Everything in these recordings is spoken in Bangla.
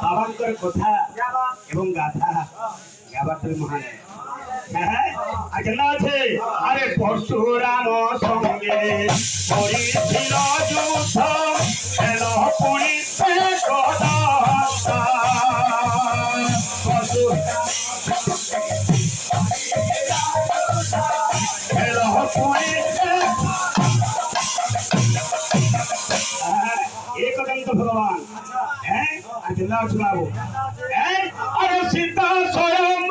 বাবাঙ্কর কথা এবং গাথা গাবার তুমি মহান আছে। আরে পরশুরাম সঙ্গে করিছিল যুদ্ধ এল পুরিতে কথা এল পুরিতে একদন্ত ভগবান বাবু আরে সীতা স্বয়ং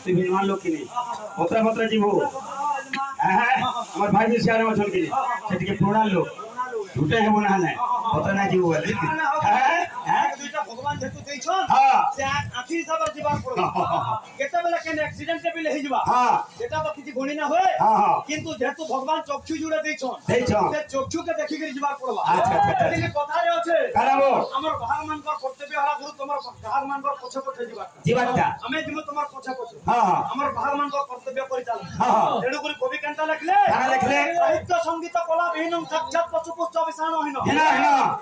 তুই বিমান লোক কিনে পত্রা পত্রা জীব হ্যাঁ আমার ভাই বেশি আর অঞ্চল কিনে সেটিকে প্রণাল লোক দুটো হেব না হ্যাঁ পত্রা না জীব বলে হ্যাঁ ভগবান যেহেতু দিয়েছন সে আখি হিসাবে জীবন করব কেতেবেলে কেন অ্যাক্সিডেন্টে বিলে হই যাবা সেটা তো কিছু গণি না হয় কিন্তু যেহেতু ভগবান চক্ষু জুড়ে দিয়েছন সে চক্ষুকে দেখি করে জীবন করব আচ্ছা আচ্ছা এদিকে কথারে আছে কারাবো আমার ভগবানଙ୍କର কর্তব্য হলা গুরু তোমার ভগবানଙ୍କର পছে পছে জীবনটা আমি দিব তোমার পছে পছে আমার ভগবানଙ୍କର কর্তব্য করে চাল তেণু করে কবি কেনটা লিখলে সাহিত্য সঙ্গীত কলা বিহীনং সাক্ষাৎ পশুপুচ্ছ বিসাণ হইন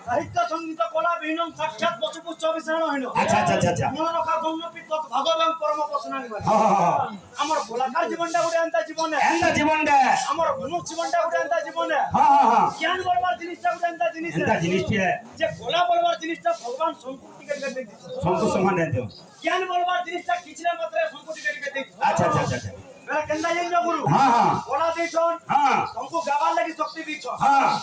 সাহিত্য সঙ্গীত কলা বিহীনং সাক্ষাৎ পশুপুচ্ছ বিসাণ হইন আচ্ছা আচ্ছা আচ্ছা মন রখা জন্য পিতত ভগবান পরম প্রসন্নানি আমার ভোলাকার জীবনটা গুটে এন্তা জীবনে আমার মনুষ্য জীবনটা গুটে এন্তা জীবনে জ্ঞান বলবার জিনিসটা গুটে এন্তা জিনিস যে গোলা বলবার জিনিসটা ভগবান সংকুটিকে দিতে সংকুচ সমান দেন জ্ঞান বলবার জিনিসটা কিছরে মাত্রে সংকুটিকে দিতে আচ্ছা আচ্ছা আচ্ছা মেরা কেন্দা জানি না গুরু গোলা দেইছন সংকু গাবার লাগি শক্তি দিছন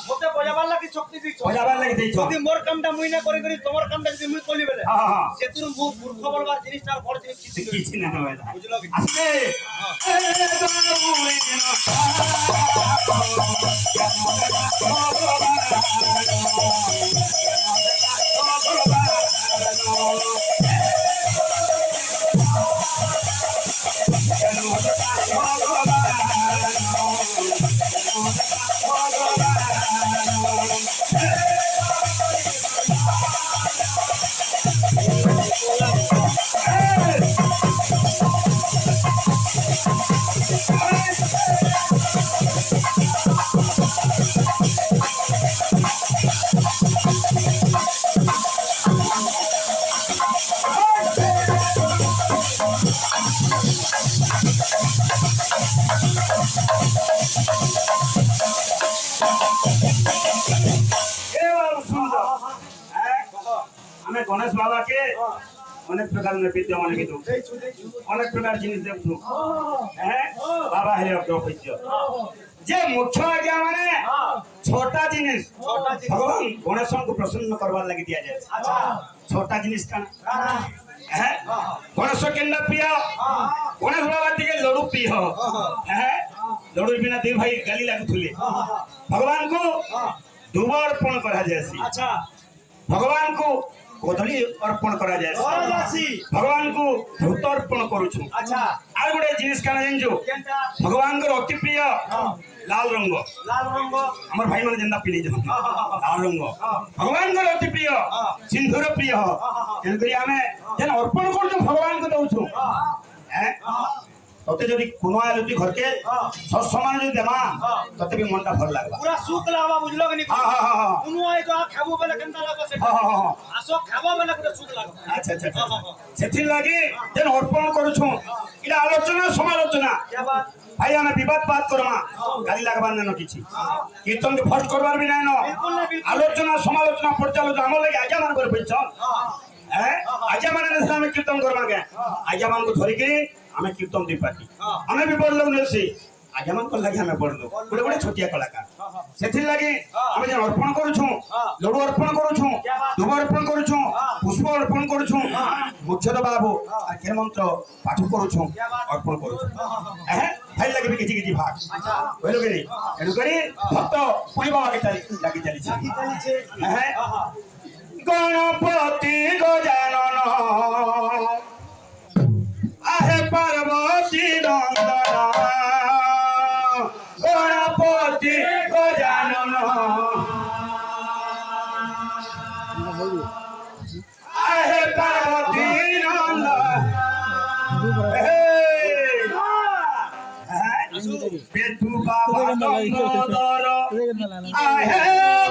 মতে বজাবার লাগি শক্তি দিছন বজাবার লাগি দেইছন যদি মোর কামটা মুই না করি করি তোমার কামটা যদি মুই কলি বেলে সেতুর মূর্খ বলবার জিনিসটা আর বড় জিনিস কিছু না বুঝলো কি আসলে गणेश बाबा के अनेक प्रकार विद्या मन किंतु अनेक प्रकार जिनिस देखु बाबा हेले द्रौपद्य जे मुख्य आज्ञा माने छोटा जिनिस भगवान गणेश को प्रसन्न करवार लगी दिया जाए छोटा जिनिस का হ্যাঁ গণেশ কেন্দ্র প্রিয় গণেশ বাবা টিকে লড়ু প্রিয় হ্যাঁ লড়ু বিনা দুই ভাই গালি লাগুଥିଲେ ভগবানଙ୍କୁ দুব অর্পণ କରାଯାଏ আচ্ছা ভগবানଙ୍କୁ কদলী অর্পণ କରାଯାଏ বরাদাসী ভগবানଙ୍କୁ ধূত অর্পণ କରୁଛୁ আচ্ছা আর গোটে জিনিস কাଣା জানিଛୁ কেনটা ভগবানଙ୍କର অতি প্রিয় লাল রঙ লাল রঙ আমার ভাই মানে যেটা পিলি যান লাল রঙ ভগবানଙ୍କର অতি প্রিয় সিন্ধুর প্রিয় তেଣୁକରି ଆମେ ଯେন ଅର୍ପଣ କରୁଛୁ ଭଗବାନଙ୍କୁ ଦଉଛୁ হ্যাঁ তোতে যদি কোনো আলু তুই ঘরকে সব সমান যদি দেমা তোতে বি মনটা ভাল লাগবা পুরা সুখ লাগবা বুঝলো কি নি হ্যাঁ হ্যাঁ হ্যাঁ কোনো আই তো খাবো বেলে কেনটা লাগবা সেটা হ্যাঁ হ্যাঁ আসো খাবো বেলে পুরা সুখ লাগবা আচ্ছা আচ্ছা সেথির লাগি যেন অর্পণ করুছু এটা আলোচনা সমালোচনা क्या बात ভাই আমি বিবাদ বাদ করমা গালি লাগবার না কিছু কীর্তন ফার্স্ট করবার বি নাই ন बिल्कुल नहीं बिल्कुल আলোচনা সমালোচনা পর্যালোচনা আমার লাগে আজ্ঞা মান করে বুঝছ হ্যাঁ আজ্ঞা মানে আমি কীর্তন করবা কে আজ্ঞা মানকে ধরিকি আমি কীর্তন দি পাটি আমি বি বড় লোক নেছি আজ্ঞা মান কর লাগি আমি বড় লোক গোটে গোটে ছোটিয়া কলাকার সেথির লাগি আমি যে অর্পণ করুছু লড়ু অর্পণ করুছু ধূপ অর্পণ করুছু পুষ্প অর্পণ করুছু মুখ্যত বাবু আর কে মন্ত্র পাঠ করুছু অর্পণ করুছু হ্যাঁ ভাই লাগবে কিছু কিছু ভাগ বুঝলো কি এনুকরি ভক্ত পুরি বাবাকে লাগি চালিছে কি চলছে হ্যাঁ গণপতি গজানন আহে পার্বতী নন্দন গণপতি গজানন আহে পার্বতী নন্দন পেটু বাবা লম্বোদর আহে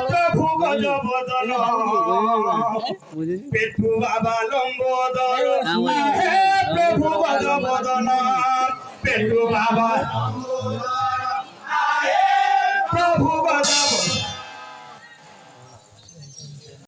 প্রভু গজবদন পেটু বাবা লম্বোদর আহে প্রভু গজবদন পেটু বাবা